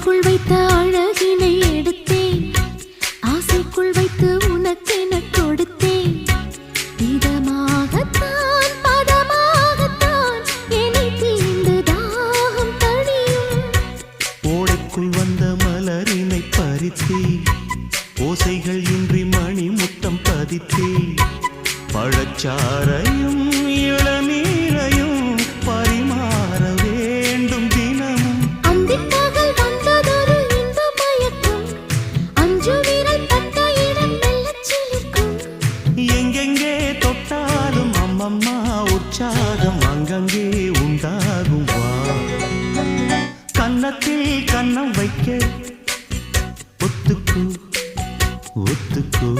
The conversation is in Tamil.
ஆடைக்குள் வைத்த அழகினை எடுத்தேன், ஆசைக்குள் வைத்து உனக்கென கொடுத்தேன். இதமாகத்தான் பதமாகத்தான் என்னை தீண்டு தாகம் தணியும். ஓடைக்குள் வந்த மலரினை பறித்தேன், ஓசைகள் இன்றி மணி முத்தம் பதித்தேன். பழச்சாரையும் இளநீரையும் பரிமாற வேண்டும் தினமும். அந்திப்பகல் வந்ததொரு இன்ப மயக்கம், அஞ்சு விரல் பட்ட இடம் மெல்லச் சிலிர்க்கும். எங்கெங்கே தொட்டாலும் அம்மம்மா உற்சாகம் அங்கங்கே உண்டாகும். வா கன்னத்தில் கன்னம் வைக்க ஒத்துக்கு ஒத்துக்கு.